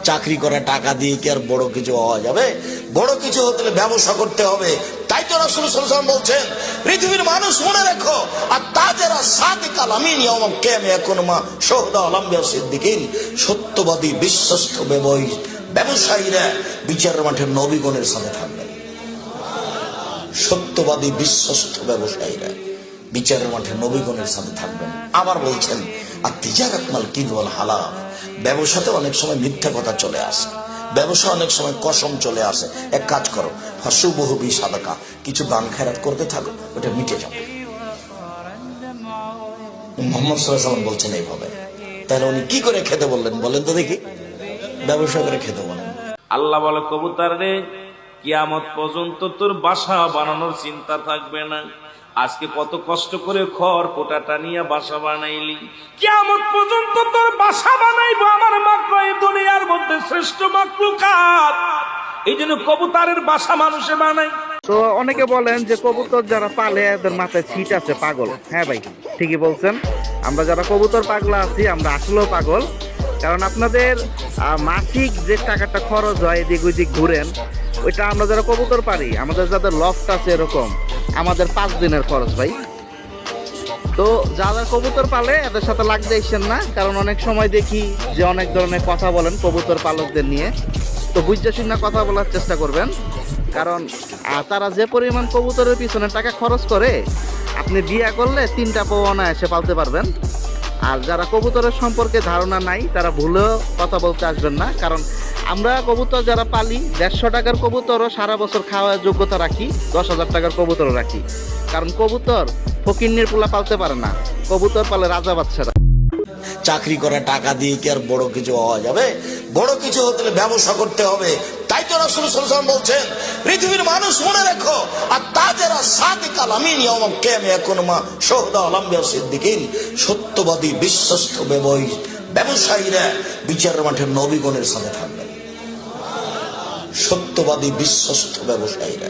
চাকরি করা টাকা দিয়ে কি আর বড় কিছু হওয়া যাবে? বড় কিছু হতে হলে ব্যবসা করতে হবে। তাই তো রাসূল সাল্লাল্লাহু আলাইহি ওয়াসাল্লাম বলছেন, পৃথিবীর মানুষ মনে রেখো, আর তাজেরা সাদিকাল আমিন ইয়াউমাল কিয়ামা ইয়াকুনু মা শুহাদা ওয়াল আমবিয়া সিদ্দিকিন, সত্যবাদী বিশ্বস্ত ব্যবসায়ীরা বিচারের মাঠে নবীগণের সাথে থাকবেন। সত্যবাদী বিশ্বস্ত ব্যবসায়ীরা বিচারের মাঠে নবীগণের সাথে থাকবেন। আবার বলছেন, আর তিজারাত মাল কিদ ওয়াল হালাল, ব্যবসাতে অনেক সময় মিথ্যা কথা চলে আসে, ব্যবসা অনেক সময় কসম চলে আসে। এক কাজ করো, ফাসুবহু বি সাদাকা, কিছু দান খেরাত করতে থাকো, ওটা মিটে যাবে। মুহাম্মদ সাল্লাল্লাহু আলাইহি ওয়াসাল্লাম বলছেন এইভাবে। তাহলে উনি কি করে খেতে বললেন বলেন তো দেখি? ব্যবসা করে খেতে বলেন। আল্লাহ বলে, কবুতর রে, কিয়ামত পর্যন্ত তোর বাসা বানানোর চিন্তা থাকবে না। আজকে কত কষ্ট করে খড় কোটাটা নিয়ে বাসা বানাইলি, কিয়ামত পর্যন্ত তোর বাসা বানাইবো আমার মাকড়া, এই দুনিয়ার মধ্যে শ্রেষ্ঠ মাকলুকাত। এই জন্য কবুতরের বাসা মানুষে বানায়। তো অনেকে বলেন যে কবুতর যারা পালে এদের মাথায় ছিট আছে, পাগল। হ্যাঁ ভাই, ঠিকই বলছেন। আমরা যারা কবুতর পাগলা আছি, আমরা আসলেও পাগল। কারণ আপনাদের মাসিক যে টাকাটা খরচ হয় এদিক ওইদিক ঘুরেন, ওইটা আমরা যারা কবুতর পারি, আমাদের যাদের লফট আছে এরকম, আমাদের 5 দিনের খরচ ভাই। তো যারা কবুতর পালে এদের সাথে লাগতে আসছেন না, কারণ অনেক সময় দেখি যে অনেক ধরনের কথা বলেন কবুতর পালকদের নিয়ে। তো বুঝতে শুনে কথা বলার চেষ্টা করবেন, কারণ তারা যে পরিমাণ কবুতরের পিছনে টাকা খরচ করে, আপনি বিয়ে করলে 3টা পাওনা এসে পালতে পারবেন। আর যারা কবুতরের সম্পর্কে ধারণা নাই, তারা ভুলেও কথা বলতে আসবেন না, কারণ আমরা কবুতর যারা পালি 150 টাকার কবুতরও সারা বছর খাওয়ার যোগ্যতা রাখি, 10,000 টাকার কবুতরও রাখি। কারণ কবুতর ফকিন্নির পোলা পালতে পারে না, কবুতর পালে রাজা বাদশারা। চাকরি করা টাকা দিয়ে কি আর বড় কিছু হওয়া যাবে? বড় কিছু হতে হলে ব্যবসা করতে হবে। তাই তো রাসূল সাল্লাল্লাহু আলাইহি ওয়াসাল্লাম বলছেন, পৃথিবীর মানুষ মনে রেখো, আর তাজেরা সাদিকাল আমিন ইয়াউমাল কিয়ামা ইয়াকুনু মা শুহাদা ওয়াল আমবিয়া সিদ্দিকিন, সত্যবাদী বিশ্বস্ত ব্যবসায়ীরা বিচারের মাঠে নবীগণের সাথে থাকবেন। সত্যবাদী বিশ্বস্ত ব্যবসায়ীরা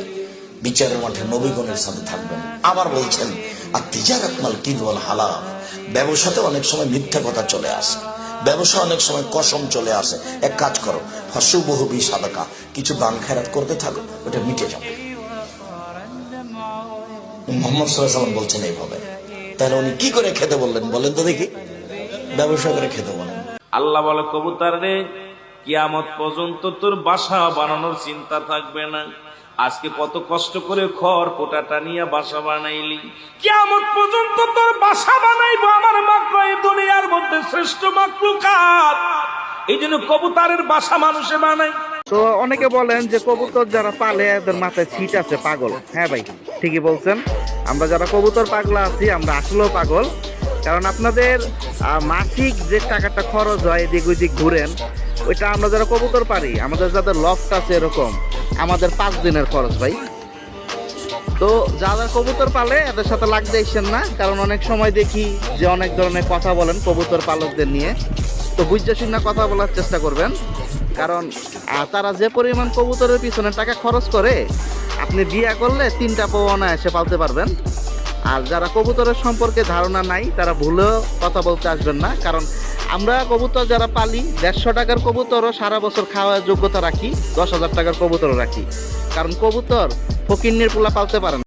বিচারের মাঠে নবীগণের সাথে থাকবেন। আবার বলছেন, আর তিজারাত মাল কিদ ওয়াল হালাল, ব্যবসাতে অনেক সময় মিথ্যা কথা চলে আসে, ব্যবসা অনেক সময় কসম চলে আসে। এক কাজ করো, ফাসুবহু বি সাদাকা, কিছু দান খেরাত করতে থাকো, ওটা মিটে যাবে। মুহাম্মদ সাল্লাল্লাহু আলাইহি ওয়াসাল্লাম বলছেন এইভাবে। তাহলে উনি কি করে খেতে বললেন বলেন তো দেখি? ব্যবসা করে খেতে বলেন। আল্লাহ বলে, কবুতর রে, কিয়ামত পর্যন্ত তোর বাসা বানানোর চিন্তা থাকবে না। আজকে কত কষ্ট করে খড় কোটাটা নিয়ে বাসা বানাইলি, কিয়ামত পর্যন্ত তোর বাসা বানাইবো আমার মাকড়া, এই দুনিয়ার মধ্যে শ্রেষ্ঠ মাকলুকাত। এই জন্য কবুতরের বাসা মানুষে বানায়। তো অনেকে বলেন যে কবুতর যারা পালে এদের মাথায় ছিট আছে, পাগল। হ্যাঁ ভাই, ঠিকই বলছেন। আমরা যারা কবুতর পাগলা আছি, আমরা আসলেও পাগল। কারণ আপনাদের মাসিক যে টাকাটা খরচ হয় এদিক ওইদিক ঘুরেন, ওইটা আমরা যারা কবুতর পারি, আমাদের যাদের লফট আছে এরকম, আমাদের 5 দিনের খরচ ভাই। তো যারা কবুতর পালে এদের সাথে লাগতে আসছেন না, কারণ অনেক সময় দেখি যে অনেক ধরনের কথা বলেন কবুতর পালকদের নিয়ে। তো বুঝতে শুনে কথা বলার চেষ্টা করবেন, কারণ তারা যে পরিমাণ কবুতরের পিছনে টাকা খরচ করে, আপনি বিয়ে করলে 3টা পাওনা এসে পালতে পারবেন। আর যারা কবুতরের সম্পর্কে ধারণা নাই, তারা ভুলেও কথা বলতে আসবেন না, কারণ আমরা কবুতর যারা পালি 150 টাকার কবুতরও সারা বছর খাওয়ার যোগ্যতা রাখি, 10,000 টাকার কবুতরও রাখি। কারণ কবুতর ফকিন্নির পোলা পালতে পারে না।